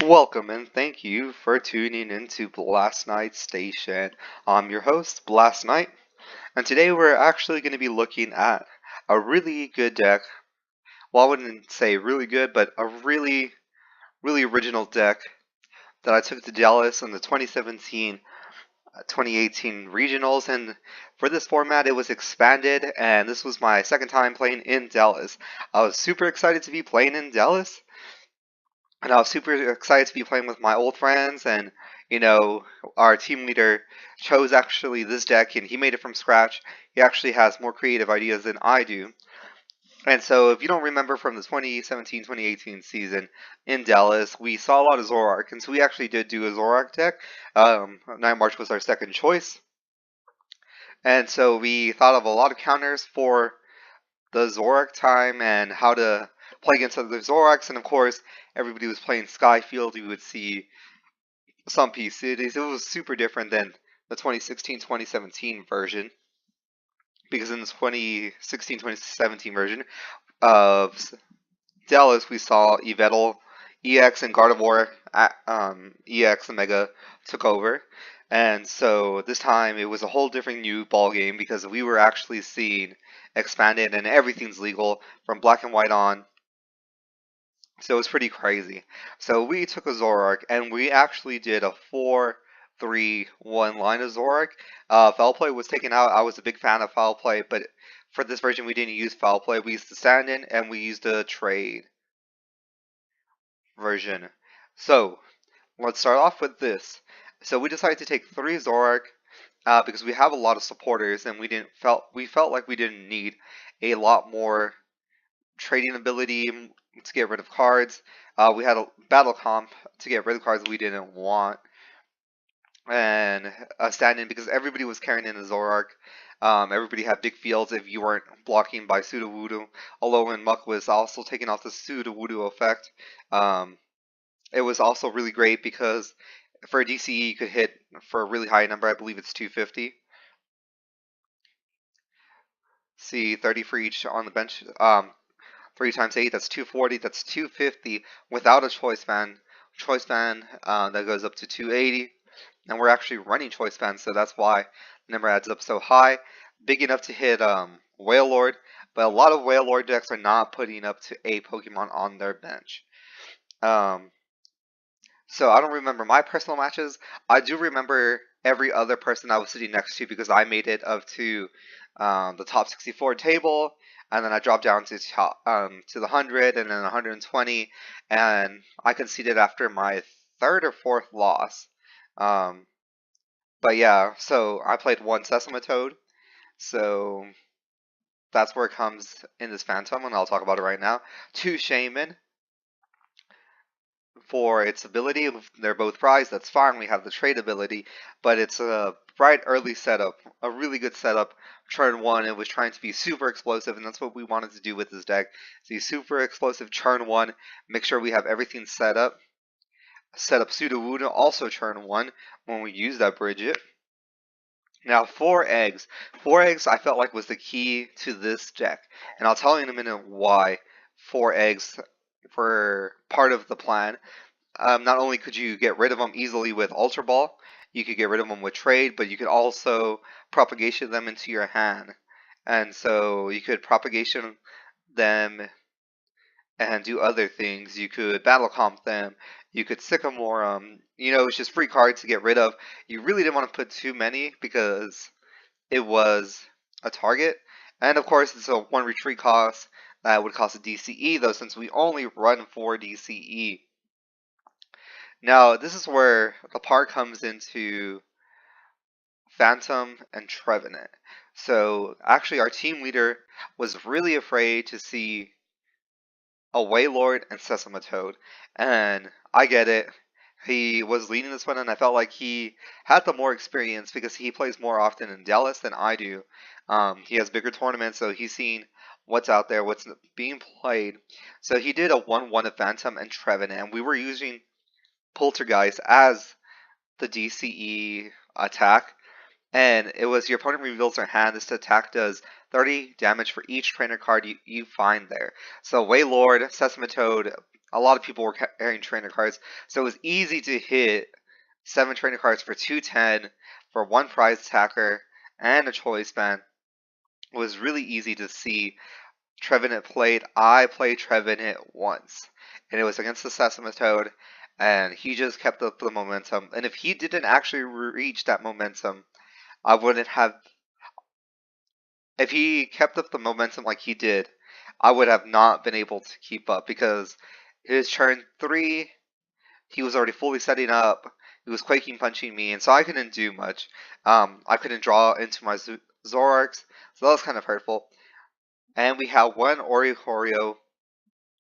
Welcome and thank you for tuning into Blast Night Station. I'm your host, Blast Night, and today we're actually going to be looking at a really good deck. Well, I wouldn't say really good, but a really original deck that I took to Dallas in the 2017-2018 regionals, and for this format it was expanded, and this was my second time playing in Dallas. I was super excited to be playing in Dallas. And I was super excited to be playing with my old friends, and our team leader chose actually this deck, and he made it from scratch. He actually has more creative ideas than I do. And so, if you don't remember from the 2017-2018 season in Dallas, we saw a lot of Zoroark, and so we actually did do a Zoroark deck. Night March was our second choice, and so we thought of a lot of counters for the Zoroark time and how to play against other Zoroarks, and of course, everybody was playing Skyfield. You would see some P cities. It was super different than the 2016-2017 version, because in the 2016-2017 version of Dallas, we saw Yveltal EX and Gardevoir EX and Mega took over. And so this time it was a whole different new ball game because we were actually seeing expanded and everything's legal from black and white on. So it was pretty crazy. So we took a Zoroark and we actually did a 4-3-1 line of Zoroark. Foul play was taken out. I was a big fan of foul play, but for this version we didn't use foul play. We used the stand in and we used a trade version. So let's start off with this. So we decided to take 3 Zoroark because we have a lot of supporters and we felt like we didn't need a lot more trading ability to get rid of cards. We had a battle comp to get rid of cards we didn't want, and a stand-in because everybody was carrying in a Zoroark. Everybody had big fields if you weren't blocking by Sudowoodo. Alolan Muck was also taking off the Sudowoodo effect. It was also really great because for a DCE you could hit for a really high number. I believe it's 250. See, 30 for each on the bench. 3 times 8, that's 240, that's 250 without a choice band. Choice band that goes up to 280. And we're actually running choice bands, so that's why the number adds up so high. Big enough to hit Wailord, but a lot of Wailord decks are not putting up to a Pokemon on their bench. So I don't remember my personal matches. I do remember every other person I was sitting next to because I made it up to the top 64 table, and then I dropped down to the 100 and then 120, and I conceded after my third or fourth loss. But yeah, so I played 1 Sesamatoad, so that's where it comes in this Phantom, and I'll talk about it right now. 2 Shaman for its ability. They're both prized, that's fine. We have the trade ability, but it's a bright early setup, a really good setup. Turn 1, it was trying to be super explosive, and that's what we wanted to do with this deck. See, super explosive turn 1, make sure we have everything set up. Set up Sudowoodo, also turn 1 when we use that Bridget. Now, 4 eggs. 4 eggs I felt like was the key to this deck, and I'll tell you in a minute why 4 eggs were part of the plan. Not only could you get rid of them easily with Ultra Ball, you could get rid of them with trade, but you could also propagation them into your hand. And so you could propagation them and do other things. You could battle comp them. You could sycamore them. It's just free cards to get rid of. You really didn't want to put too many because it was a target. And of course, it's a 1 retreat cost that would cost a DCE, though, since we only run 4 DCE. Now, this is where the part comes into Phantom and Trevenant. So, actually, our team leader was really afraid to see a Wailord and Sesamatoad, and I get it. He was leading this one, and I felt like he had the more experience because he plays more often in Dallas than I do. He has bigger tournaments, so he's seen what's out there, what's being played. So he did a 1-1 of Phantom and Trevenant, and we were using Poltergeist as the DCE attack, and it was your opponent reveals their hand. This attack does 30 damage for each trainer card you find there. So Wailord, Sesamatoad, a lot of people were carrying trainer cards, so it was easy to hit 7 trainer cards for 210 for 1 prize attacker and a choice band. It was really easy to see Trevenant played. I played Trevenant once, and it was against the Sesame Toad, and he just kept up the momentum. And if he didn't actually reach that momentum, I wouldn't have. If he kept up the momentum like he did, I would have not been able to keep up because his turn 3, he was already fully setting up. He was quaking punching me, and so I couldn't do much. I couldn't draw into my Zoroarks, so that was kind of hurtful. And we have one Oricorio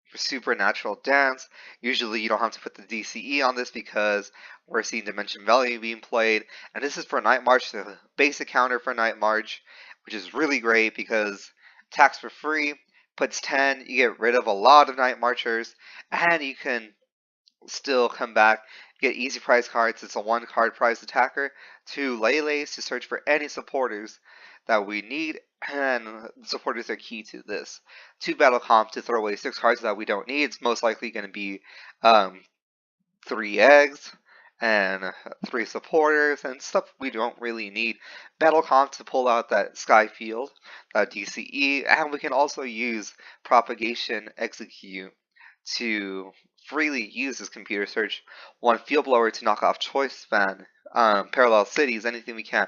for Supernatural Dance. Usually you don't have to put the DCE on this because we're seeing Dimension Valley being played. And this is for Night March, the basic counter for Night March, which is really great because attacks for free, puts 10, you get rid of a lot of Night Marchers, and you can still come back, get easy prize cards. It's a 1 card prize attacker, 2 Lele's to search for any supporters that we need, and supporters are key to this. 2 battle comp to throw away 6 cards that we don't need. It's most likely going to be 3 eggs and 3 supporters and stuff we don't really need. Battle comp to pull out that sky field, that DCE, and we can also use propagation execute to freely use this computer search. 1 field blower to knock off choice span, parallel cities, anything we can.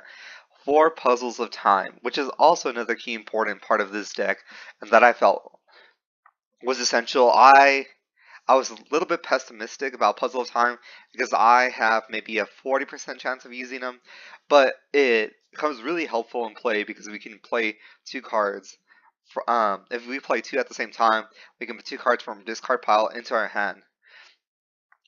4 puzzles of time, which is also another key important part of this deck, and that I felt was essential. I was a little bit pessimistic about Puzzle of Time because I have maybe a 40% chance of using them, but it becomes really helpful in play because we can play 2 cards. If we play 2 at the same time, we can put 2 cards from a discard pile into our hand.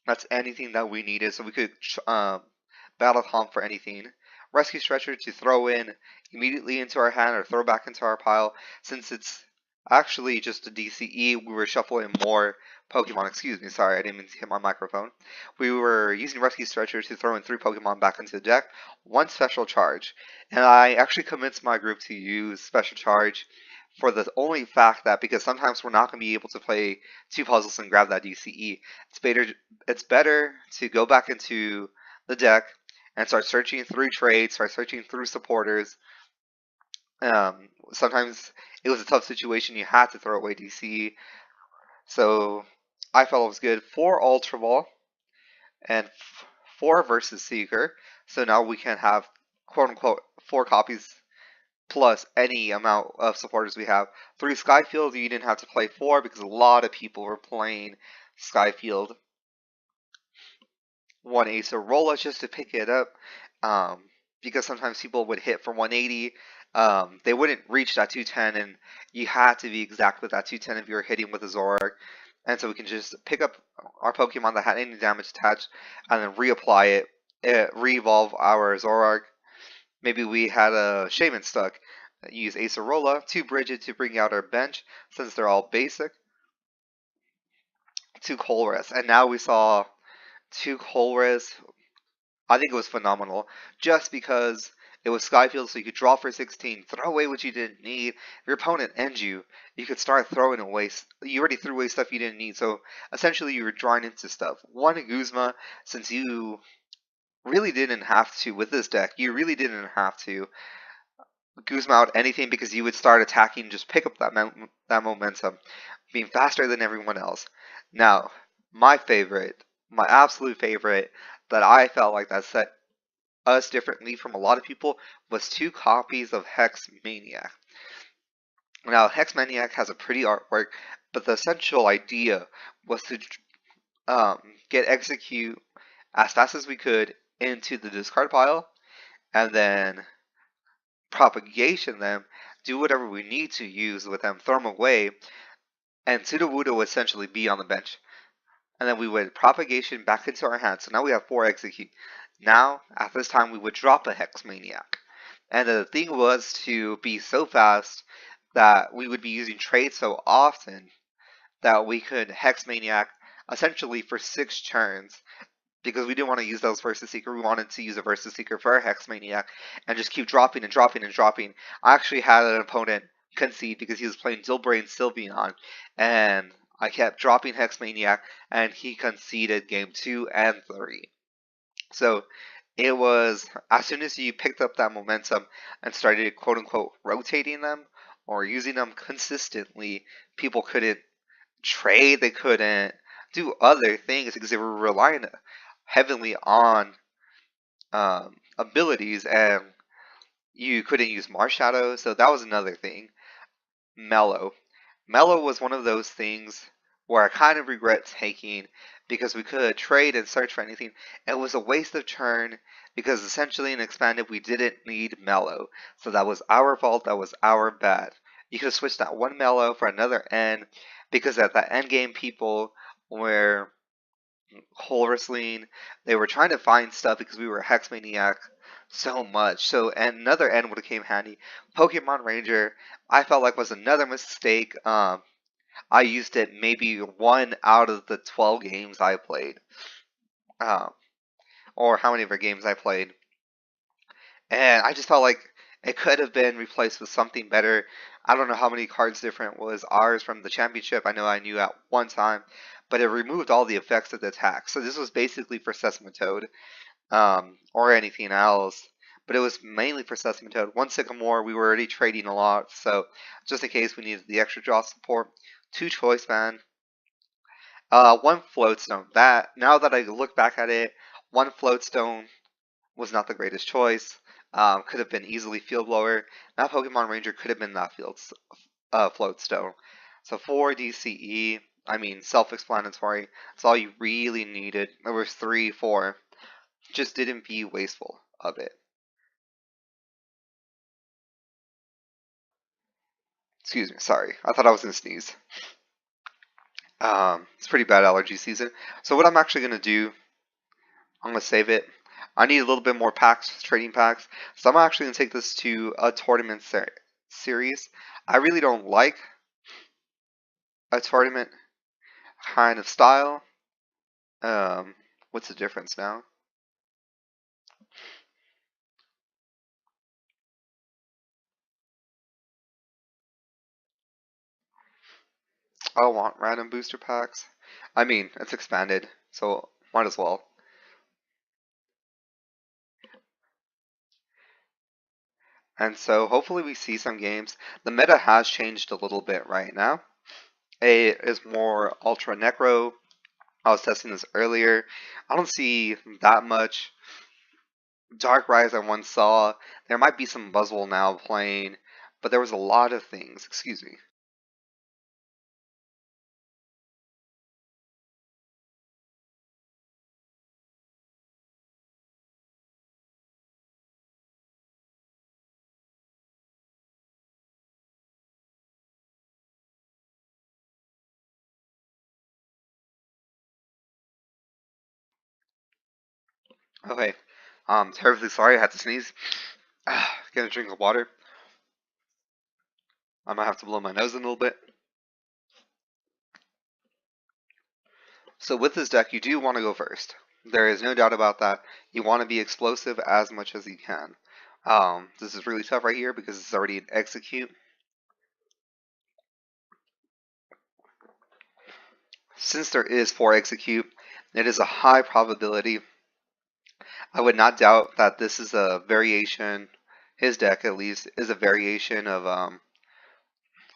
That's anything that we needed, so we could battle comp for anything. Rescue Stretcher to throw in immediately into our hand or throw back into our pile. Since it's actually just a DCE, we were shuffling more Pokemon. Excuse me, sorry, I didn't mean to hit my microphone. We were using Rescue Stretcher to throw in 3 Pokemon back into the deck, 1 Special Charge. And I actually convinced my group to use Special Charge for the only fact that because sometimes we're not going to be able to play 2 puzzles and grab that DCE, it's better to go back into the deck and start searching through trades, start searching through supporters. Sometimes it was a tough situation, you had to throw away DCE. So I felt it was good. 4 Ultra Ball and 4 Versus Seeker. So now we can have quote unquote 4 copies plus any amount of supporters we have. 3 Skyfield, you didn't have to play 4 because a lot of people were playing Skyfield. 1 Acerola just to pick it up, because sometimes people would hit for 180. They wouldn't reach that 210, and you had to be exact with that 210 if you were hitting with a Zoroark. And so we can just pick up our Pokemon that had any damage attached, and then reapply it, re-evolve our Zoroark. Maybe we had a Shaman stuck. Use Acerola, 2 Bridget to bring out our bench, since they're all basic. 2 Colress, and now we saw 2 Colress. I think it was phenomenal, just because it was Skyfield, so you could draw for 16, throw away what you didn't need. If your opponent ends you, you could start throwing away. You already threw away stuff you didn't need, so essentially you were drawing into stuff. 1 Guzma, since you really didn't have to with this deck. You really didn't have to Guzma out anything because you would start attacking, just pick up that momentum, being faster than everyone else. Now, my favorite, my absolute favorite, that I felt like that set us differently from a lot of people was 2 copies of Hex Maniac. Now, Hex Maniac has a pretty artwork, but the essential idea was to get Execute as fast as we could into the discard pile, and then propagation them, do whatever we need to use with them, throw them away, and Sudowoodo would essentially be on the bench. And then we would propagation back into our hands. So now we have 4 Execute. Now, at this time, we would drop a Hex Maniac. And the thing was to be so fast that we would be using trades so often that we could Hex Maniac essentially for 6 turns. Because we didn't want to use those Versus Seeker, we wanted to use a Versus Seeker for our Hex Maniac and just keep dropping and dropping and dropping. I actually had an opponent concede because he was playing Dilbrain Sylveon, and I kept dropping Hex Maniac, and he conceded game 2 and 3. So it was as soon as you picked up that momentum and started quote unquote rotating them or using them consistently, people couldn't trade, they couldn't do other things because they were relying heavily on abilities, and you couldn't use Marshadow, so that was another thing. Mellow. Mellow was one of those things where I kind of regret taking because we could trade and search for anything. It was a waste of turn because essentially in Expanded we didn't need Mellow. So that was our fault, that was our bad. You could have switched that one Mellow for another N because at that end game people were whole wrestling. They were trying to find stuff because we were Hex Maniac so much. So and another N would have came handy. Pokemon Ranger, I felt like was another mistake. I used it maybe 1 out of the 12 games I played, um, or how many of our games I played, and I just felt like it could have been replaced with something better. I don't know how many cards different was ours from the championship. I know I knew at one time, but it removed all the effects of the attack. So this was basically for Sesamotoad, or anything else. But it was mainly for Sesamotoad. One Sycamore, we were already trading a lot, so just in case we needed the extra draw support. 2 Choice Band, one Floatstone. That now that I look back at it, one Floatstone was not the greatest choice. Could have been easily Field Blower. That Pokemon Ranger could have been that Floatstone. So 4 DCE, I mean, self-explanatory. That's all you really needed. There was 3, 4. Just didn't be wasteful of it. Excuse me, sorry. I thought I was gonna sneeze. It's pretty bad allergy season. So what I'm actually gonna do, I'm gonna save it. I need a little bit more packs, trading packs. So I'm actually gonna take this to a tournament series. I really don't like a tournament kind of style. Um, what's the difference now? I want random booster packs. I mean, it's expanded, so might as well. And so hopefully we see some games. The meta has changed a little bit right now. It is more Ultra Necro. I was testing this earlier. I don't see that much Dark Rise I once saw. There might be some Buzzwole now playing, but there was a lot of things. Excuse me. Okay. Terribly sorry I had to sneeze. Get a drink of water. I might have to blow my nose a little bit. So with this deck, you do want to go first. There is no doubt about that. You want to be explosive as much as you can. This is really tough right here because it's already an execute. Since there is 4 execute, it is a high probability. I would not doubt that this is a variation, his deck at least, is a variation of, I'm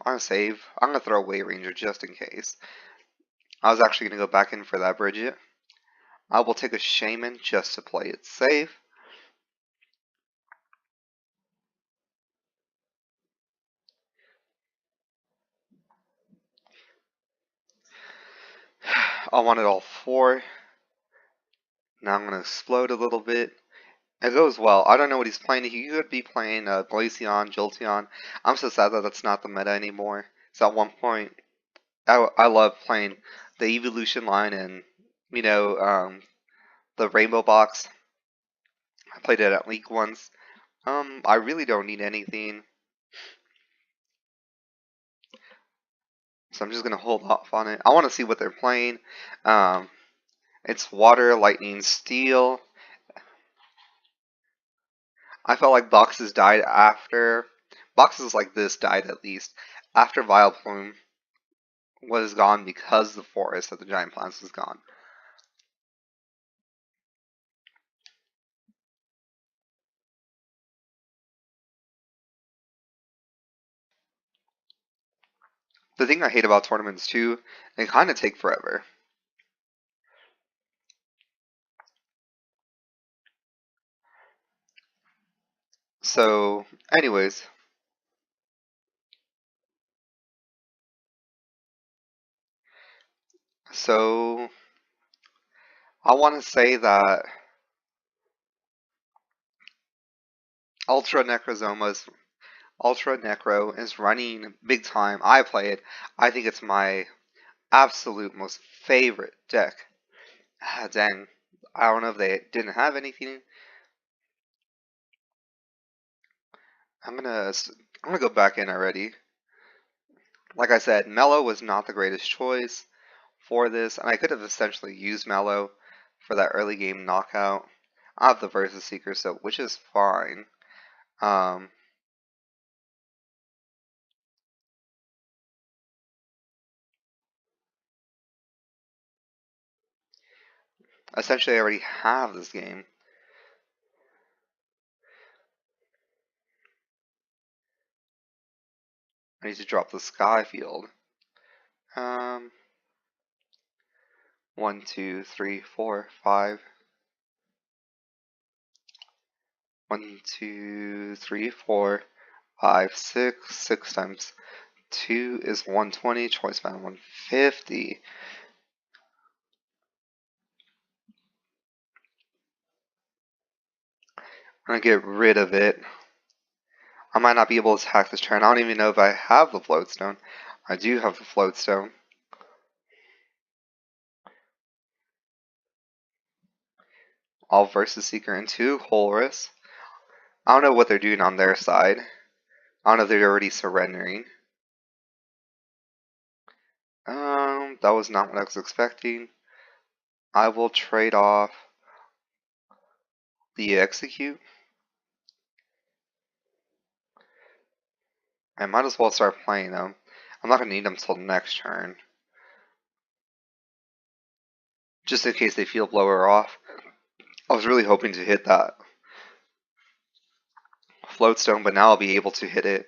going to save. I'm going to throw away Ranger just in case. I was actually going to go back in for that Bridget. I will take a Shaman just to play it safe. I wanted all 4. Now I'm going to explode a little bit. It goes well. I don't know what he's playing. He could be playing Glaceon, Jolteon. I'm so sad that that's not the meta anymore. So at one point, I love playing the Evolution line and, you know, the Rainbow Box. I played it at League once. I really don't need anything. So I'm just going to hold off on it. I want to see what they're playing. It's Water, Lightning, Steel. I felt like boxes died after. Boxes like this died at least after Vileplume. was gone because the forest of the giant plants was gone. The thing I hate about tournaments too, they kind of take forever. So, anyways, so I want to say that Ultra Necrozoma's Ultra Necro is running big time. I play it. I think it's my absolute most favorite deck. Ah, dang. I don't know if they didn't have anything. I'm gonna I'm gonna go back in already. Like I said, Mellow was not the greatest choice for this, and I could have essentially used Mellow for that early game knockout. I have the Versus Seeker, so which is fine. Um, Essentially, I already have this game. I need to drop the Sky Field. Um, 1, 2, 3, 4, 5. 1, 2, 3, 4, 5, 6. 6 times 2 is 120. Choice bound 150. I'm gonna get rid of it. I might not be able to attack this turn. I don't even know if I have the Floatstone. I do have the Floatstone. I'll Versus Seeker into Holris. I don't know what they're doing on their side. I don't know if they're already surrendering. That was not what I was expecting. I will trade off the Execute. I might as well start playing them. I'm not going to need them until next turn. Just in case they feel blower off. I was really hoping to hit that Floatstone, but now I'll be able to hit it.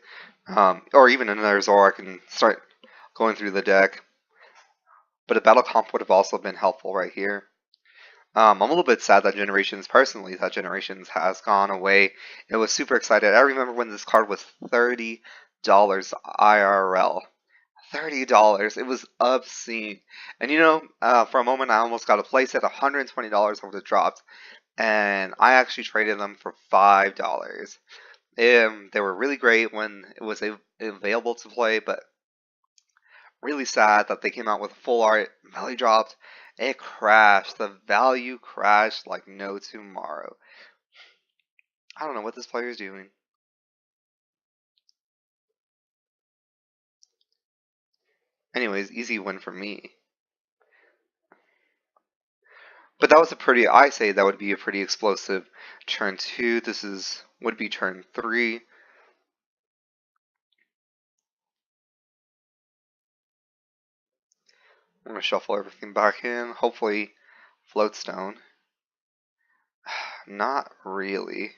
Or even another Zoroark and start going through the deck. But a Battle Comp would have also been helpful right here. I'm a little bit sad that that Generations has gone away. It was super excited. I remember when this card was $30 IRL. $30. It was obscene. And for a moment I almost got a place at $120 over the dropped. And I actually traded them for $5. They were really great when it was available to play, but really sad that they came out with full art, belly dropped. It crashed. The value crashed like no tomorrow. I don't know what this player is doing. Anyways, easy win for me. But that was I say that would be a pretty explosive turn 2. Would be turn 3. I'm going to shuffle everything back in. Hopefully, Floatstone. Not really.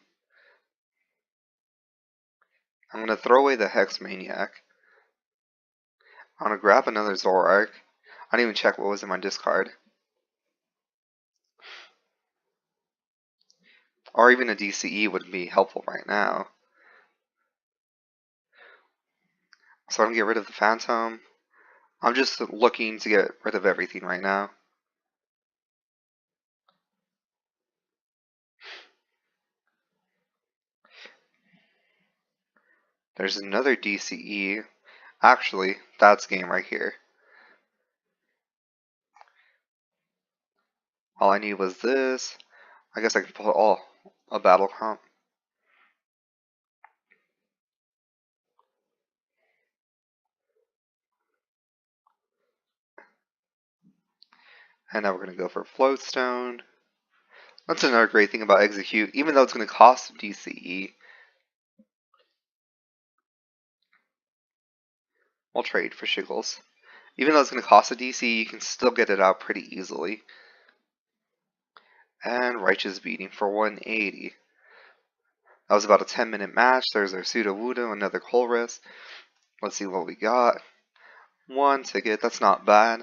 I'm going to throw away the Hex Maniac. I'm going to grab another Zoroark. I didn't even check what was in my discard. Or even a DCE would be helpful right now. So I'm going to get rid of the Phantom. I'm just looking to get rid of everything right now. There's another DCE. Actually, that's game right here. All I need was this. I guess I could pull a battle comp. And now we're going to go for Floatstone. That's another great thing about Execute. Even though it's going to cost DCE, we'll trade for Shiggles. Even though it's going to cost a DC, you can still get it out pretty easily. And Righteous Beating for 180. That was about a 10-minute match. There's our Sudowoodo, another Colress. Let's see what we got. One ticket, that's not bad.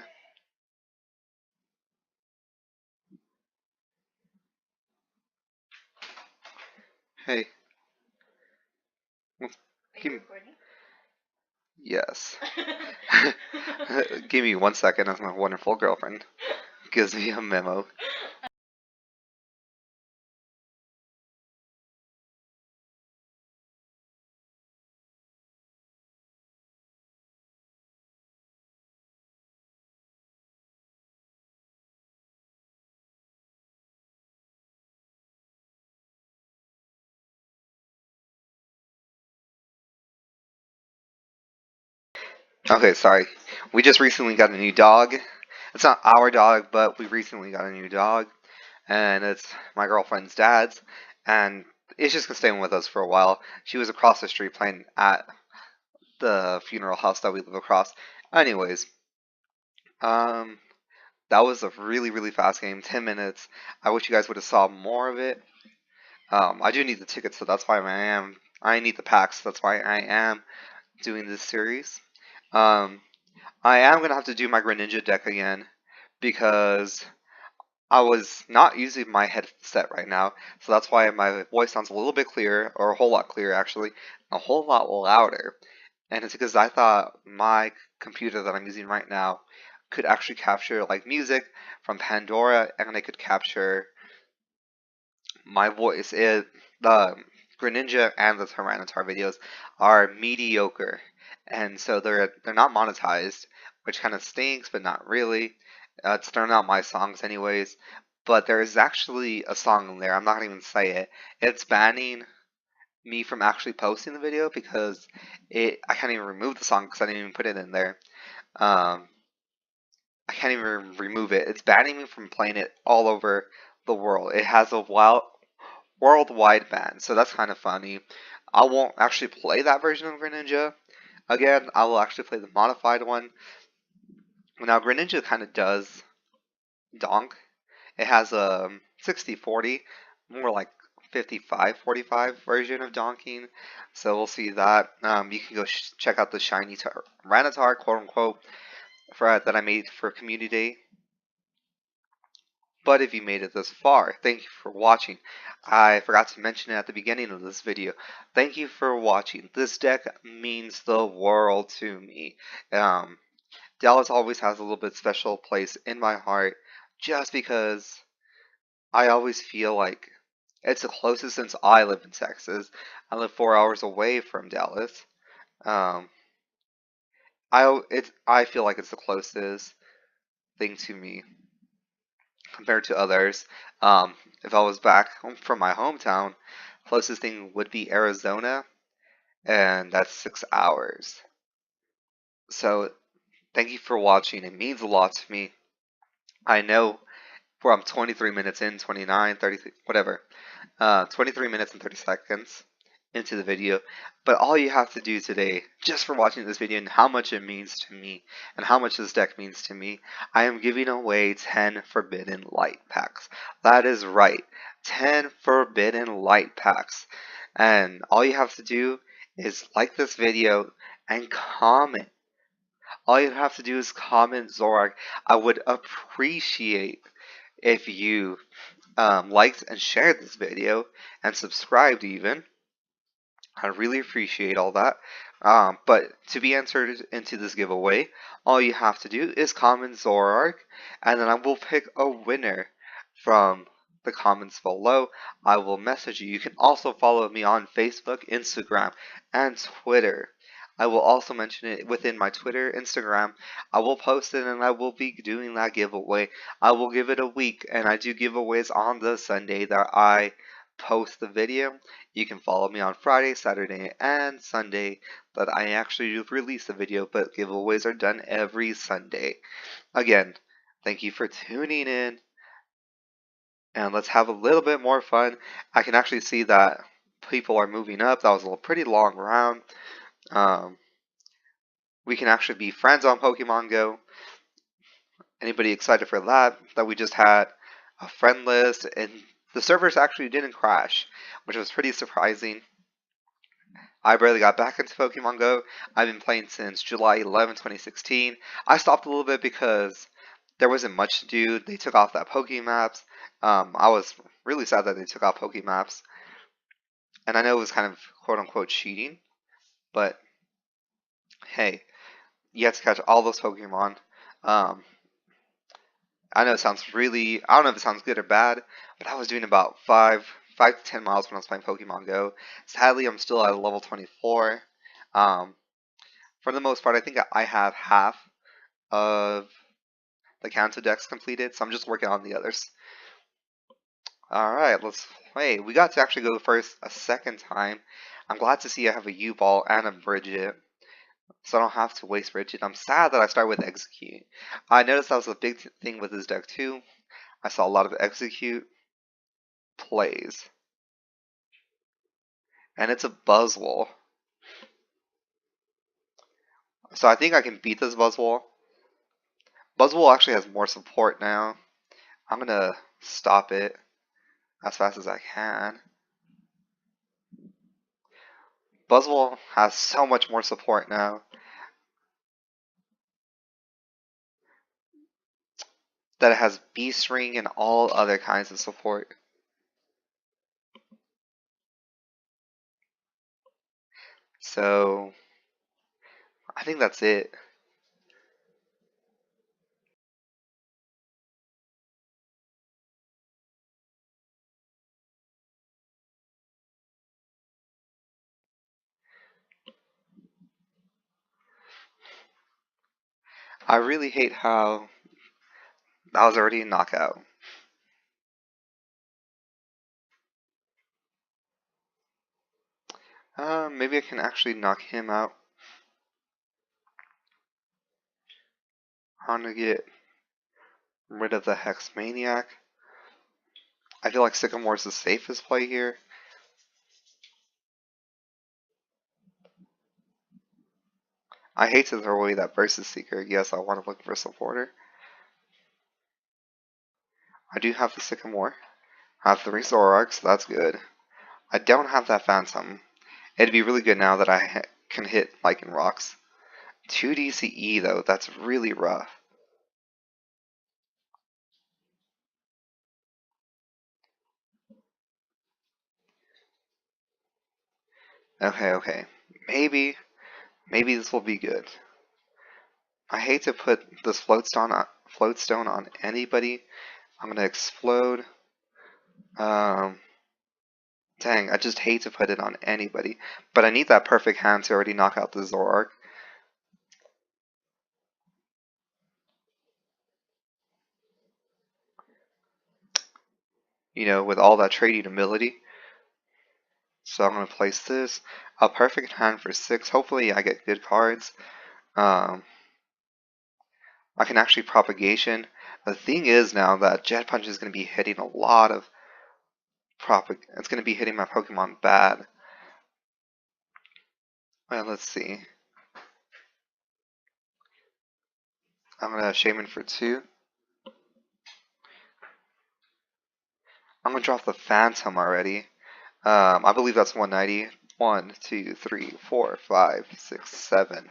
Hey. Give, yes. Give me 1 second as my wonderful girlfriend gives me a memo. Okay, sorry. We just recently got a new dog. It's not our dog, but we recently got a new dog. And it's my girlfriend's dad's. And it's just gonna stay with us for a while. She was across the street playing at the funeral house that we live across. Anyways, um, that was a really fast game. 10 minutes. I wish you guys would have saw more of it. I do need the tickets, so that's why I need the packs. That's why I am doing this series. Um, I am gonna have to do my Greninja deck again because I was not using my headset right now, so that's why my voice sounds a little bit clearer, or a whole lot clearer actually, a whole lot louder. And it's because I thought my computer that I'm using right now could actually capture like music from Pandora, and it could capture my voice. The Greninja and the Tyranitar videos are mediocre, and so they're not monetized, which kind of stinks, but not really. They're not my songs anyways. But there is actually a song in there. I'm not gonna even say it. It's banning me from actually posting the video because I can't even remove the song because I didn't even put it in there. Um, I can't even remove it. It's banning me from playing it all over the world. It has a worldwide ban, so that's kind of funny. I won't actually play that version of Greninja. Again, I will actually play the modified one. Now, Greninja kind of does donk. It has a 60-40, more like 55-45 version of donking. So we'll see that. You can go check out the shiny Tyranitar, quote unquote, that I made for Community Day. But if you made it this far, thank you for watching. I forgot to mention it at the beginning of this video. Thank you for watching. This deck means the world to me. Dallas always has a little bit special place in my heart just because I always feel like it's the closest since I live in Texas. I live 4 hours away from Dallas. Um, I feel like it's the closest thing to me compared to others. If I was back home from my hometown, closest thing would be Arizona, and that's 6 hours. So thank you for watching. It means a lot to me. I know where I'm 23 minutes in, 29, 30, whatever. 23 minutes and 30 seconds into the video. But all you have to do today, just for watching this video and how much it means to me, and how much this deck means to me, I am giving away 10 Forbidden Light packs. That is right, 10 Forbidden Light packs. And all you have to do is like this video and comment. All you have to do is comment Zoroark. I would appreciate if you liked and shared this video and subscribed even. I really appreciate all that. But to be entered into this giveaway, all you have to do is comment Zoroark, and then I will pick a winner from the comments below. I will message you. You can also follow me on Facebook, Instagram, and Twitter. I will also mention it within my Twitter, Instagram. I will post it and I will be doing that giveaway. I will give it a week, and I do giveaways on the Sunday that I post the video. You can follow me on Friday, Saturday, and Sunday that I actually release the video, but giveaways are done every Sunday. Again, thank you for tuning in, and let's have a little bit more fun. I can actually see that people are moving up. That was a pretty long round. Um, We can actually be friends on Pokemon Go. Anybody excited for that? That we just had a friend list, and the servers actually didn't crash, which was pretty surprising. I barely got back into Pokemon Go. I've been playing since July 11, 2016. I stopped a little bit because there wasn't much to do. They took off that Pokemaps. I was really sad that they took off Pokemaps. And I know it was kind of quote unquote cheating, but hey, you have to catch all those Pokemon. Um, I know it sounds really, I don't know if it sounds good or bad, but I was doing about 5 to 10 miles when I was playing Pokemon Go. Sadly, I'm still at level 24. Um, for the most part, I think I have half of the Kanto decks completed, so I'm just working on the others. Alright, let's play. We got to actually go first a second time. I'm glad to see I have a U-Ball and a Bridget, so I don't have to waste Bridget. I'm sad that I start with Execute. I noticed that was a big thing with this deck too. I saw a lot of Execute plays. And it's a Buzzwole. So I think I can beat this Buzzwole. Buzzwole actually has more support now. I'm gonna stop it as fast as I can. Buzzwole has so much more support now that it has Beast Ring and all other kinds of support. So I think that's it. I really hate how that was already a knockout. Maybe I can actually knock him out. I'm gonna get rid of the Hex Maniac. I feel like Sycamore is the safest play here. I hate to throw away that Versus Seeker. Yes, I want to look for a supporter. I do have the Sycamore. I have 3 Zoroarks, so that's good. I don't have that Phantom. It'd be really good now that I can hit Lycan Rocks. 2 DCE though, that's really rough. Okay. Maybe this will be good. I hate to put this floatstone on anybody. I'm gonna explode. Um, Dang, I just hate to put it on anybody. But I need that perfect hand to already knock out the Zoroark. You know, with all that trading ability. So I'm gonna place this. A perfect hand for 6. Hopefully I get good cards. I can actually propagation. The thing is now that Jet Punch is gonna be hitting a lot of it's gonna be hitting my Pokemon bad. Well, let's see. I'm gonna Shaman for 2. I'm gonna drop the Phantom already. I believe that's 190. 1, 2, 3, 4, 5, 6, 7,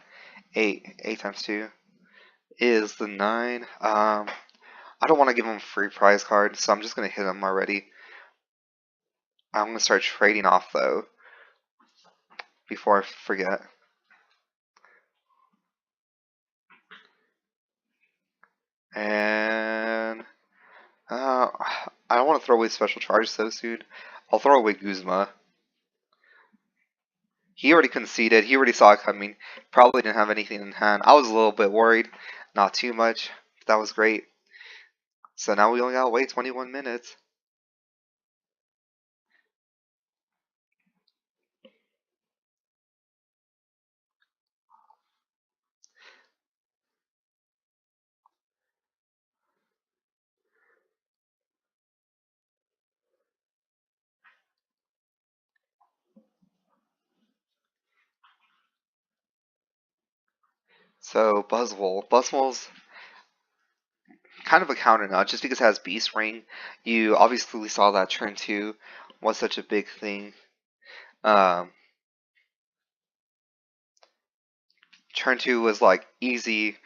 8. 8 times 2 is the 9. I don't want to give him a free prize card, so I'm just gonna hit him already. I'm gonna start trading off though before I forget. And I don't want to throw away special charge so soon. I'll throw away Guzma. He already conceded. He already saw it coming. Probably didn't have anything in hand. I was a little bit worried. Not too much. But that was great. So now we only gotta wait 21 minutes. So Buzzwole's kind of a counter now, just because it has Beast Ring. You obviously saw that turn 2 was such a big thing. Um, turn 2 was like easy,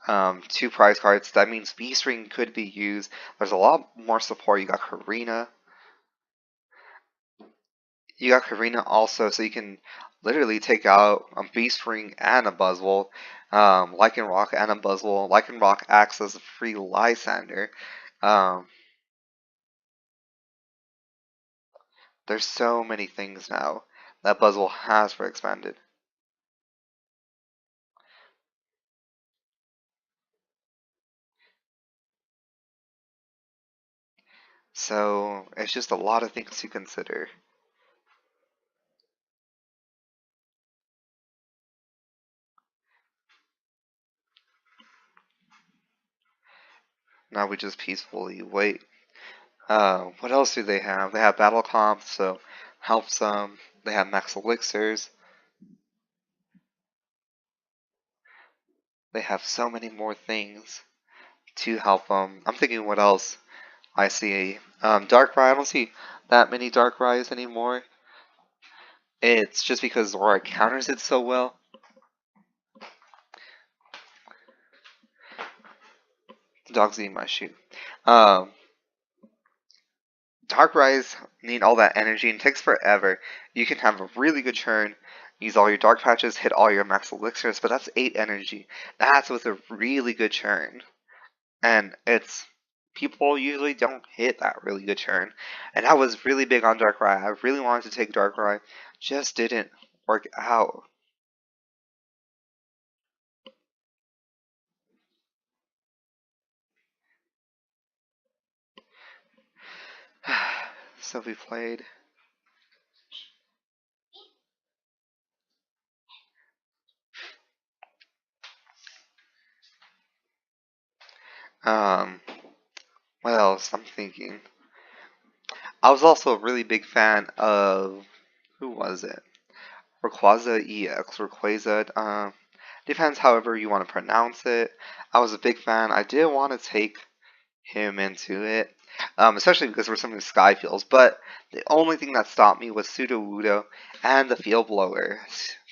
2 prize cards. That means Beast Ring could be used. There's a lot more support. You got Karina. You got Karina also, so you can literally take out a Beast Ring and a Buzzwole. Lycanroc and a Buzzwole. Lycanroc acts as a free Lysander. Um, there's so many things now that Buzzwole has for expanded. So it's just a lot of things to consider. Now we just peacefully wait. What else do they have? They have Battle Comp, so helps them. They have Max Elixirs. They have so many more things to help them. I'm thinking what else I see. Darkrai, I don't see that many Darkrai's anymore. It's just because Zoroark counters it so well. The dog's eating my shoe. Um, Darkrai's need all that energy and takes forever. You can have a really good churn, use all your dark patches, hit all your max elixirs, but that's 8 energy. That's with a really good churn. And it's people usually don't hit that really good churn. And I was really big on Darkrai. I really wanted to take Darkrai. Just didn't work out. So we played. Um, what else? I'm thinking. I was also a really big fan of who was it? Rayquaza EX, Rayquaza. Depends however you want to pronounce it. I was a big fan. I did want to take him into it, especially because we're some of the Sky Fields. But the only thing that stopped me was Sudowoodo and the Field Blower.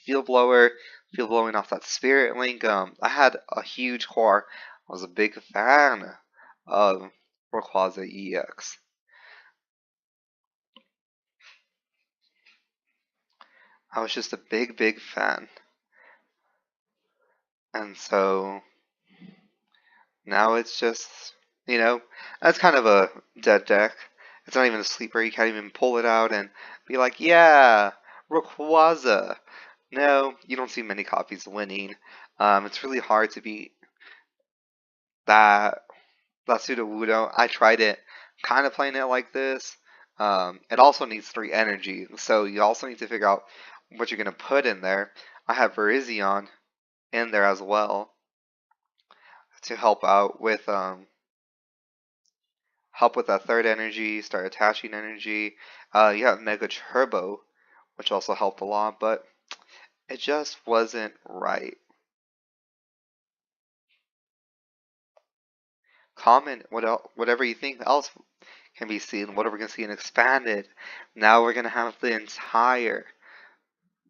Field Blower, Field Blowing off that Spirit Link. I had a huge core. I was a big fan of Rayquaza EX. I was just a big fan. And so now it's just, that's kind of a dead deck. It's not even a sleeper. You can't even pull it out and be like, yeah, Rayquaza. No, you don't see many copies winning. It's really hard to beat that Sudowoodo. I tried it, kind of playing it like this. It also needs 3 energy, so you also need to figure out what you're going to put in there. I have Virizion in there as well to help with that 3rd energy, start attaching energy. You have Mega Turbo, which also helped a lot, but it just wasn't right. Comment whatever you think else can be seen. What are we going to see in expanded? Now we're going to have the entire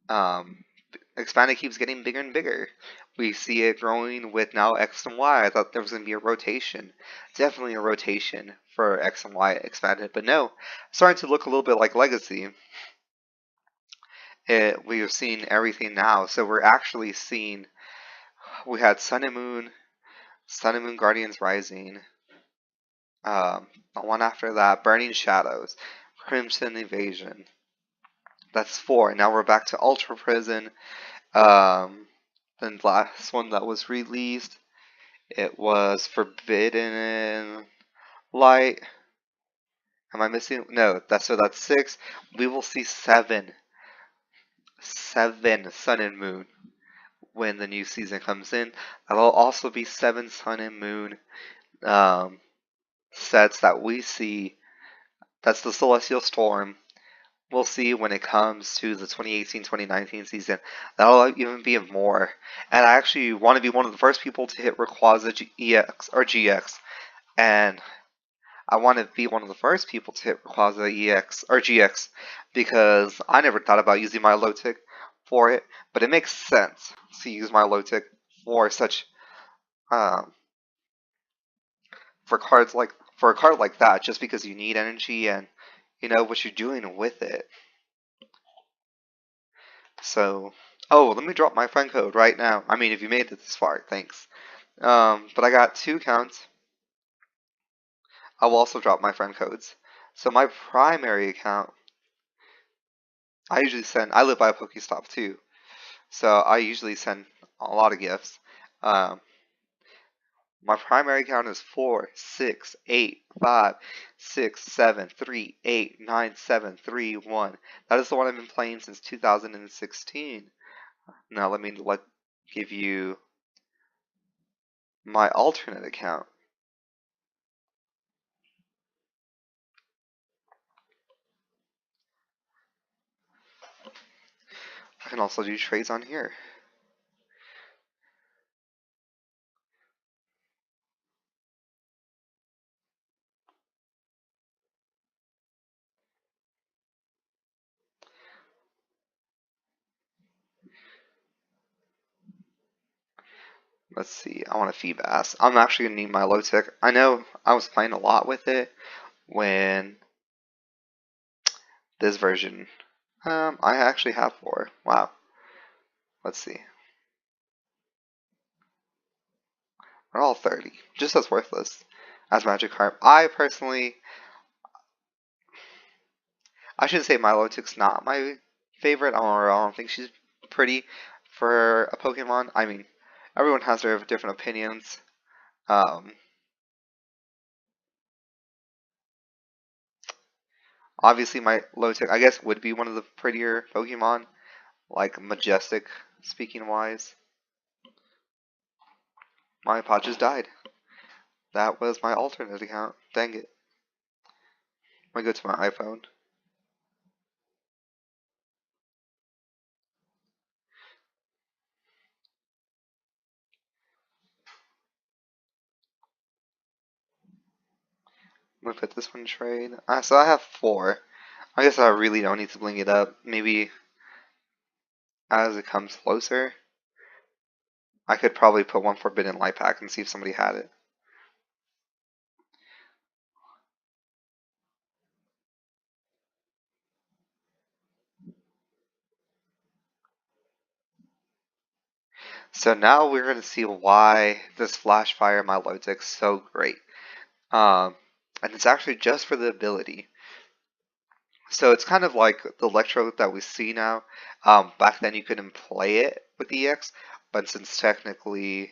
um, expanded keeps getting bigger and bigger. We see it growing with now X and Y. I thought there was going to be a rotation. Definitely a rotation for X and Y expanded, but no. Starting to look a little bit like Legacy. We have seen everything now. So we're actually seeing, we had Sun and Moon Guardians Rising. The one after that, Burning Shadows, Crimson Invasion. That's 4. Now we're back to Ultra Prison. Then the last one that was released, it was Forbidden Light. Am I missing? No, that's 6. We will see 7 Sun and Moon when the new season comes in. That'll also be 7 Sun and Moon sets that we see. That's the Celestial Storm, we'll see when it comes to the 2018-2019 season. That'll even be more. And I actually want to be one of the first people to hit Rayquaza EX or GX. And I want to be one of the first people to hit Rayquaza EX or GX because I never thought about using my Milotic for it, but it makes sense to use my Milotic for such um, for a card like that, just because you need energy and you know what you're doing with it. So, oh, let me drop my friend code right now. I mean, if you made it this far, thanks. But I got 2 accounts. I will also drop my friend codes. So my primary account, I usually send. I live by a Pokestop too, so I usually send a lot of gifts. Um, my primary account is 4, 6, 8, 5, 6, 7, 3, 8, 9, 7, 3, 1. That is the one I've been playing since 2016. Now let me give you my alternate account. I can also do trades on here. Let's see, I want a Feebas. I'm actually going to need my Milotic. I know I was playing a lot with it when this version. I actually have 4. Wow. Let's see. We're all 30. Just as worthless as Magikarp. I should say Milotic's not my favorite. I don't think she's pretty for a Pokemon. I mean, everyone has their different opinions. Um, Obviously, my Milotic, I guess, would be one of the prettier Pokemon, like majestic, speaking wise. My pod just died. That was my alternate account. Dang it. Let me go to my iPhone. I'm gonna put this one in trade. So I have 4. I guess I really don't need to bling it up. Maybe as it comes closer, I could probably put one Forbidden Light Pack and see if somebody had it. So now we're going to see why this Flash Fire Milotic is so great. And it's actually just for the ability. So it's kind of like the Electro that we see now. Back then you couldn't play it with EX, but since technically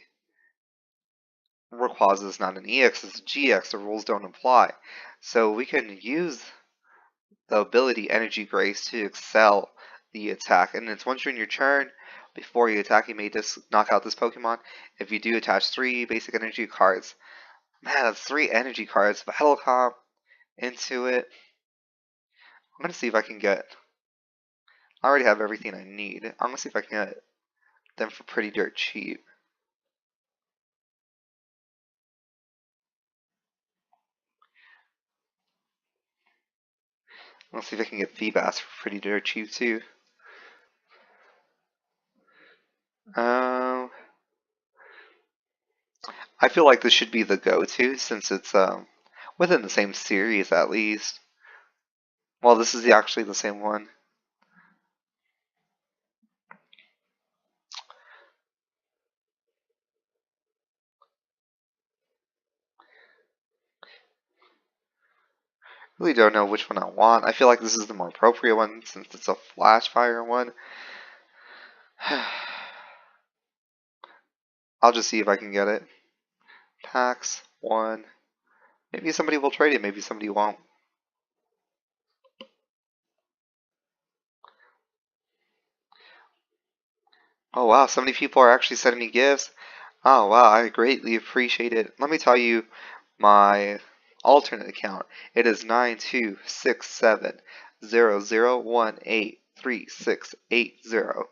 Rayquaza is not an EX, it's a GX, the rules don't apply. So we can use the ability Energy Grace to excel the attack. And it's once during your turn, before you attack, you may just knock out this Pokemon. If you do, attach 3 basic energy cards. Man, that's 3 energy cards. Battle Comp into it. I'm going to see if I can get... I already have everything I need. I'm going to see if I can get them for pretty dirt cheap. Let's see if I can get Feebas for pretty dirt cheap too. Um, I feel like this should be the go-to since it's within the same series at least. Well, this is actually the same one. Really don't know which one I want. I feel like this is the more appropriate one since it's a flash fire one. I'll just see if I can get it. Packs 1. Maybe somebody will trade it, maybe somebody won't. Oh wow, so many people are actually sending me gifts. Oh wow, I greatly appreciate it. Let me tell you my alternate account. It is 92670 0018360.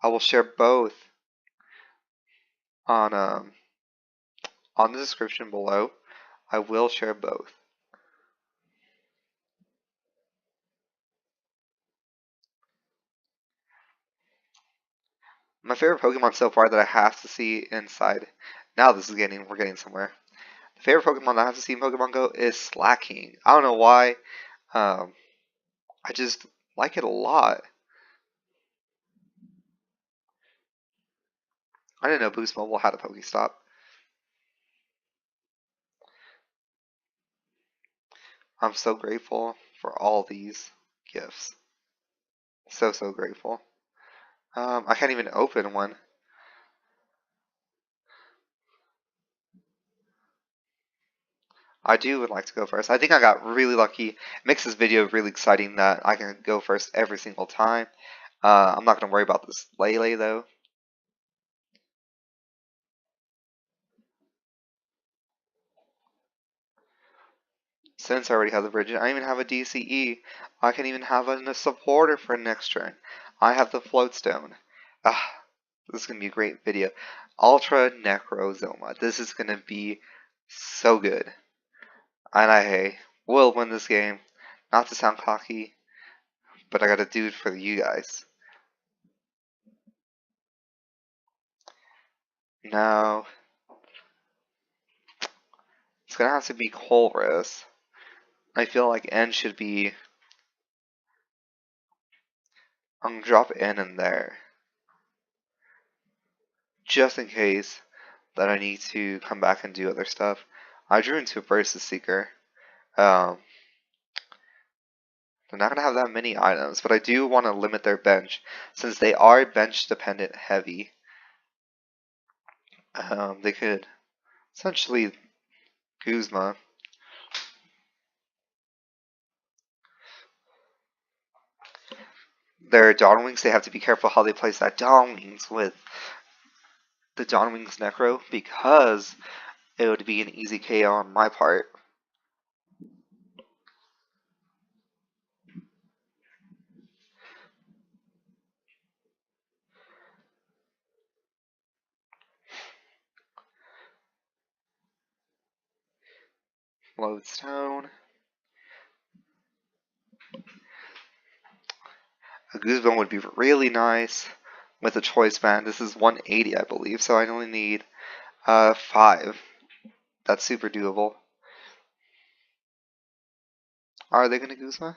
I will share both on the description below. I will share both. My favorite Pokemon so far that I have to see inside. Now we're getting somewhere. The favorite Pokemon that I have to see in Pokemon Go is Slacking. I don't know why. I just like it a lot. I didn't know Boost Mobile had a Pokestop. I'm so grateful for all these gifts. So grateful. I can't even open one. I would like to go first. I think I got really lucky. It makes this video really exciting that I can go first every single time. I'm not going to worry about this Lele though. Since I already have the Bridget, I even have a DCE. I can even have a supporter for next turn. I have the Floatstone. Ah, this is going to be a great video. Ultra Necrozoma. This is going to be so good. And I will win this game. Not to sound cocky, but I gotta do it for you guys. Now, it's gonna have to be Colress. I feel like N should be. I'm gonna drop N in there. Just in case that I need to come back and do other stuff. I drew into a Versus Seeker. They're not gonna have that many items, but I do want to limit their bench since they are bench dependent heavy. They could essentially Guzma. Their Dawn Wings, they have to be careful how they place that Dawn Wings with the Dawn Wings Necro because it would be an easy KO on my part. Lodestone. A Goosebump would be really nice with a choice band. This is 180, I believe, so I only need 5. That's super doable. Are they gonna Guzma?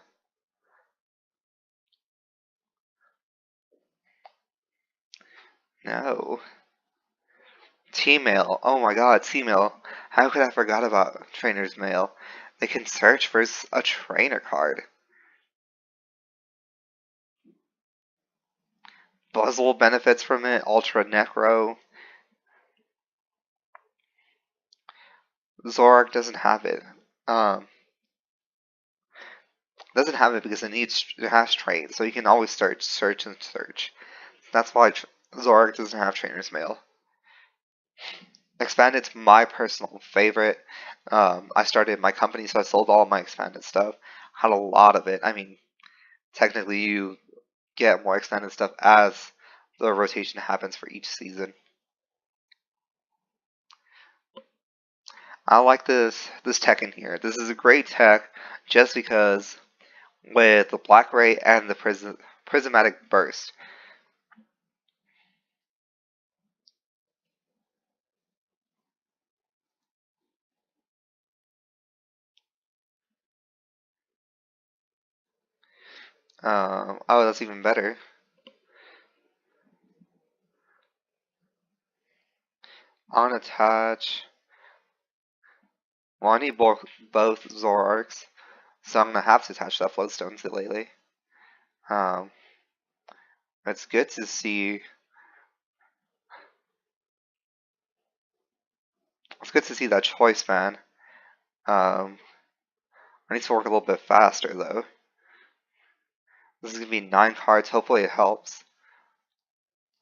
No. T-Mail. Oh my god, T-Mail. How could I forgot about Trainer's Mail? They can search for a trainer card. Buzzle benefits from it. Ultra Necro. Zoroark doesn't have it. Doesn't have it because it has train, so you can always search and search. That's why Zoroark doesn't have Trainer's Mail. Expanded's my personal favorite. I started my company, so I sold all of my expanded stuff. Had a lot of it. I mean, technically, you get more expanded stuff as the rotation happens for each season. I like this tech in here. This is a great tech just because with the Black Ray and the Prismatic Burst. Oh, that's even better. Unattach. Well, I need both Zoroarks, so I'm gonna have to attach that Floatstone to Lele. It's good to see. It's good to see that choice, man. I need to work a little bit faster though. This is gonna be 9 cards. Hopefully it helps.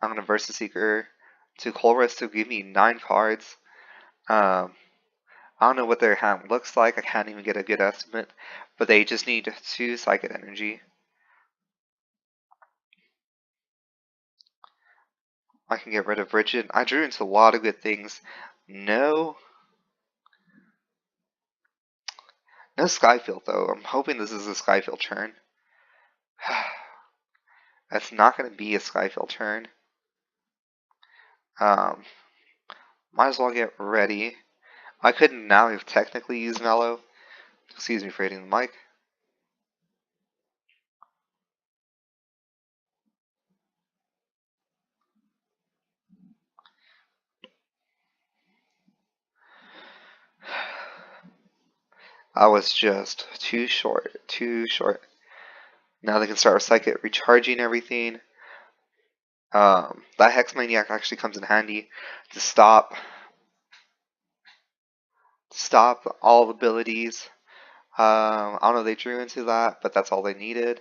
I'm gonna Versus Seeker to Colress to give me 9 cards. I don't know what their hand looks like. I can't even get a good estimate. but they just need 2 Psychic Energy. I can get rid of Rigid. I drew into a lot of good things. No. No Skyfield, though. I'm hoping this is a Skyfield turn. That's not going to be a Skyfield turn. Might as well get ready. I could now have technically used Mellow. Excuse me for hitting the mic. I was just too short. Now they can start Psychic recharging everything. That Hex Maniac actually comes in handy to stop all abilities. I don't know if they drew into that, but that's all they needed.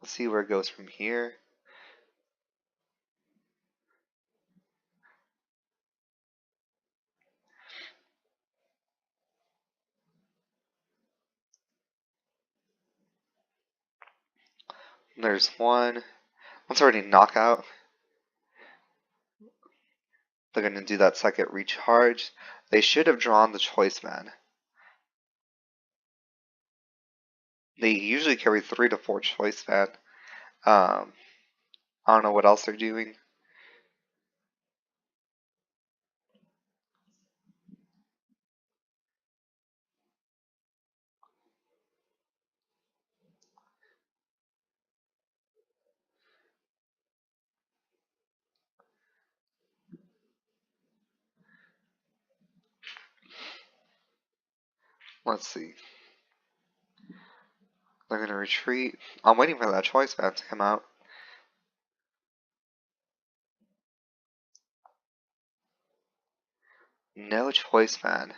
Let's see where it goes from here. There's one. One's already knockout. They're going to do that second recharge. They should have drawn the Choice Man. They usually carry 3 to 4 Choice Man. I don't know what else they're doing. Let's see. They're going to retreat. I'm waiting for that Choice Man to come out. No Choice Man.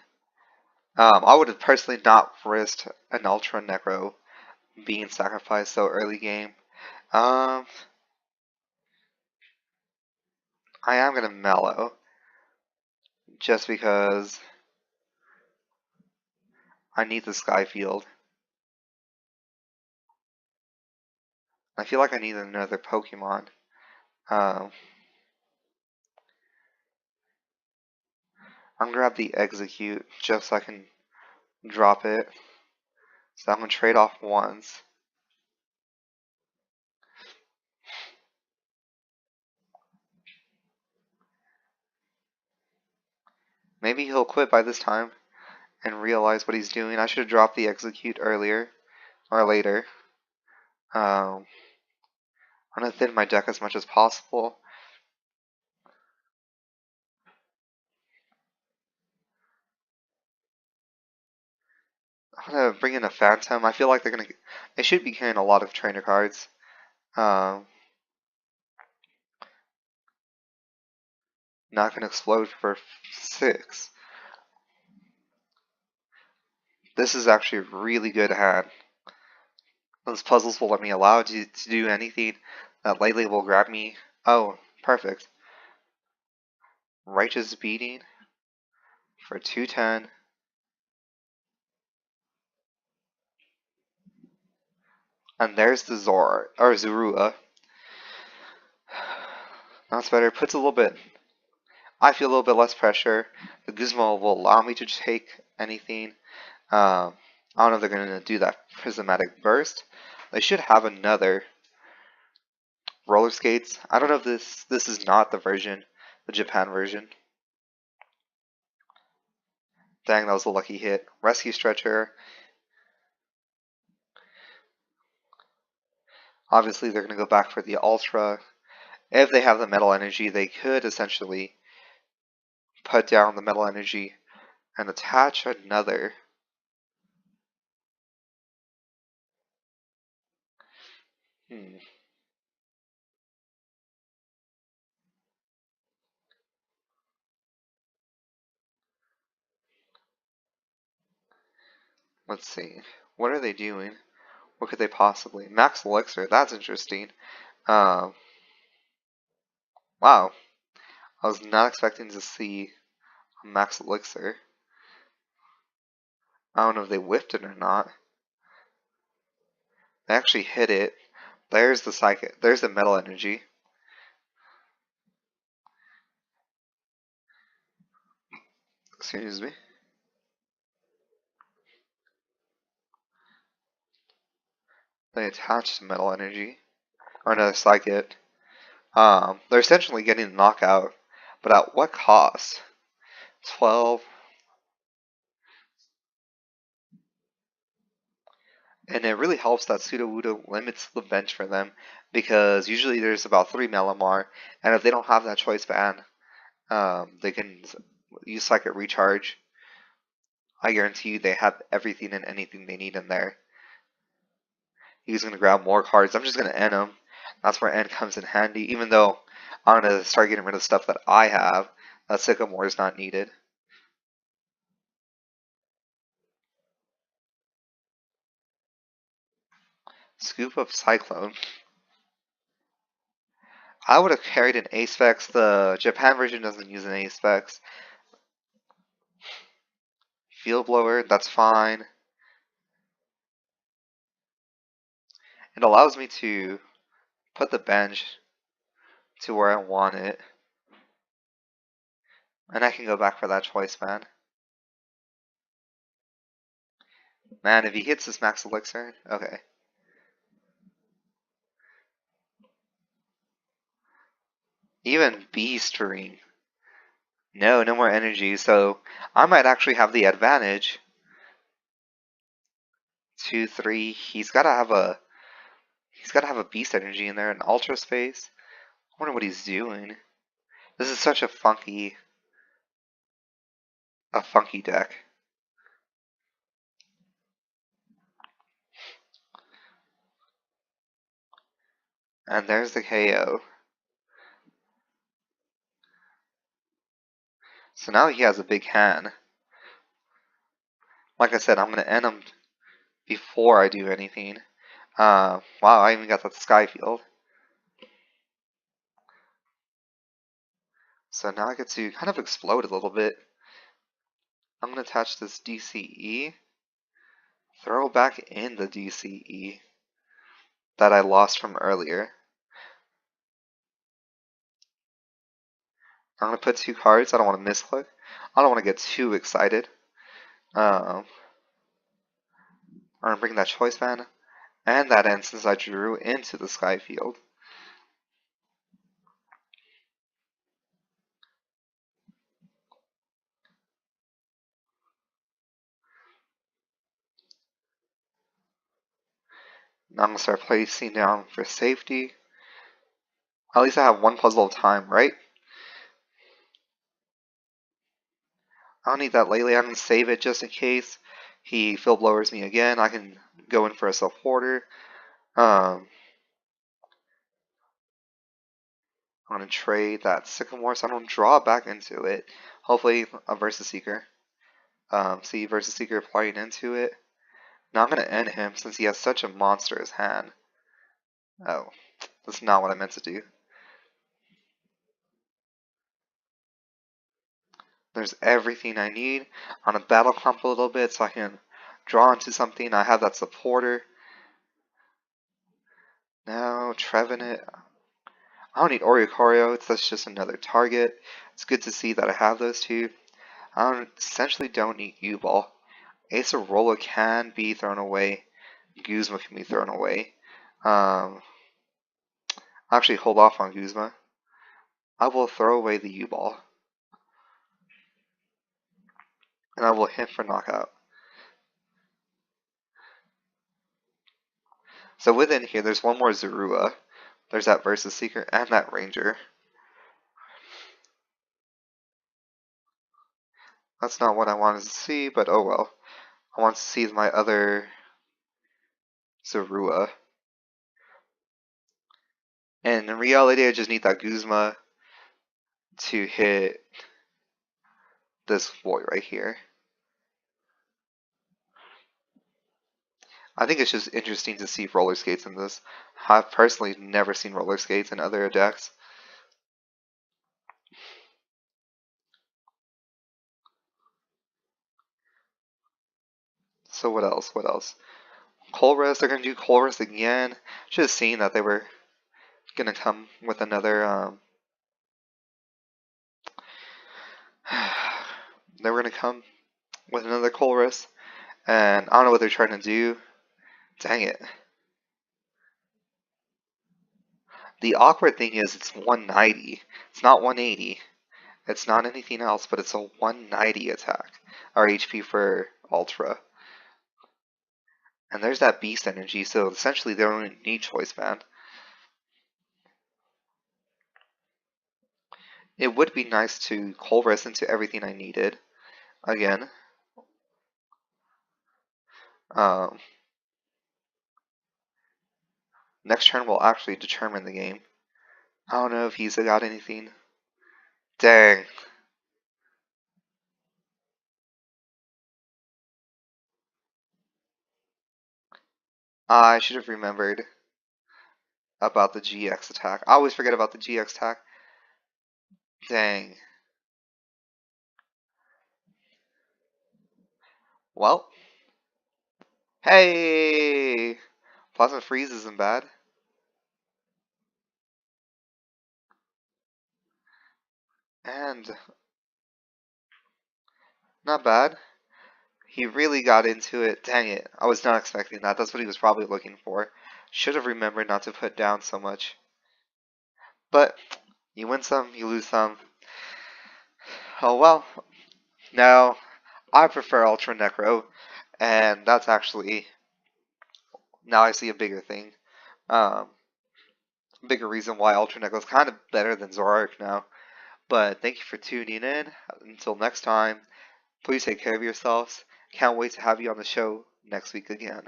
I would have personally not risked an Ultra Necro being sacrificed so early game. I am going to Mellow. Just because I need the Skyfield. I feel like I need another Pokemon. I'm gonna grab the Execute just so I can drop it. So I'm gonna trade off once. Maybe he'll quit by this time and realize what he's doing. I should have dropped the Execute earlier or later. I'm gonna thin my deck as much as possible. I'm gonna bring in a Phantom. I feel like they should be carrying a lot of trainer cards. Not gonna explode for 6. This is actually a really good hand. Those puzzles will let me allow to do anything. That Lele will grab me. Oh, perfect. Righteous Beating for 210. And there's the Zorua. That's better. Puts a little bit. I feel a little bit less pressure. The Gizmo will allow me to take anything. I don't know if they're going to do that Prismatic Burst. They should have another Roller Skates. I don't know if this is not the Japan version. Dang, that was a lucky hit. Rescue Stretcher. Obviously, they're going to go back for the Ultra. If they have the Metal Energy, they could essentially put down the Metal Energy and attach another. Let's see. What are they doing? What could they possibly? Max Elixir, that's interesting. Wow, I was not expecting to see a max elixir. I don't know if they whiffed it or not. They actually hit it. There's the psychic. There's the metal energy. Excuse me. They attached metal energy. Or another psychic. They're essentially getting the knockout. But at what cost? 12. And it really helps that Sudowoodo limits the bench for them. Because usually there's about 3 Malamar. And if they don't have that choice ban, they can use Psychic Recharge. I guarantee you they have everything and anything they need in there. He's going to grab more cards. I'm just going to end him. That's where end comes in handy. Even though I'm going to start getting rid of stuff that I have, that Sycamore is not needed. Scoop of Cyclone. I would have carried an Ace Vex. The Japan version doesn't use an Ace Vex. Field Blower, that's fine. It allows me to put the bench to where I want it. And I can go back for that choice, man. Man, if he hits his max elixir, okay. Even Beast Ring. No, no more energy, so I might actually have the advantage. 2, 3. He's gotta have a beast energy in there, an ultra space. I wonder what he's doing. This is such a funky deck. And there's the KO. So now he has a big hand. Like I said, I'm gonna end him before I do anything. Wow, I even got that sky field. So now I get to kind of explode a little bit. I'm gonna attach this DCE. Throw back in the DCE that I lost from earlier. I'm gonna put 2 cards. I don't want to misclick. I don't want to get too excited. I'm gonna bring that choice ban and that end since I drew into the sky field. Now I'm gonna start placing down for safety. At least I have one puzzle of time, right? I don't need that lately. I'm gonna save it just in case he field blowers me again. I can go in for a supporter. I'm gonna trade that Sycamore so I don't draw back into it. Hopefully a Versus Seeker. See Versus Seeker playing into it. Now I'm gonna end him since he has such a monstrous hand. Oh, that's not what I meant to do. There's everything I need. I'm gonna battle clump a little bit so I can draw into something. I have that supporter. Now, Trevenant. I don't need Oricorio, that's just another target. It's good to see that I have those two. I essentially don't need U-Ball. Ace of Rolla can be thrown away. Guzma can be thrown away. I'll actually hold off on Guzma. I will throw away the U-Ball. And I will hit for knockout. So within here, there's one more Zorua. There's that Versus Seeker and that Ranger. That's not what I wanted to see, but oh well. I want to see my other Zorua. And in reality, I just need that Guzma to hit this boy right here. I think it's just interesting to see roller skates in this. I've personally never seen roller skates in other decks. So what else? What else? Colress, they're gonna do Colress again. Should have seen that they were gonna come with another they were gonna come with another Colress, and I don't know what they're trying to do. Dang it. The awkward thing is it's 190. It's not 180. It's not anything else, but it's a 190 attack. Or HP for Ultra. And there's that Beast energy, so essentially they don't even need Choice Band. It would be nice to Colress into everything I needed. Again. Um, Next turn will actually determine the game. I don't know if he's got anything. Dang. I should have remembered about the GX attack. I always forget about the GX attack. Dang. Well. Hey! Plasma Freeze isn't bad. And not bad. He really got into it. Dang it. I was not expecting that. That's what he was probably looking for. Should have remembered not to put down so much. But you win some, you lose some. Oh well. Now, I prefer Ultra Necro. And that's actually, now I see a bigger thing. Bigger reason why Ultra Necro is kind of better than Zoroark now. But thank you for tuning in. Until next time, please take care of yourselves. Can't wait to have you on the show next week again.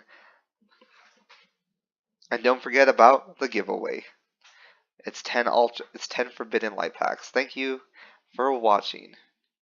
And don't forget about the giveaway. It's 10 Forbidden Light Packs. Thank you for watching.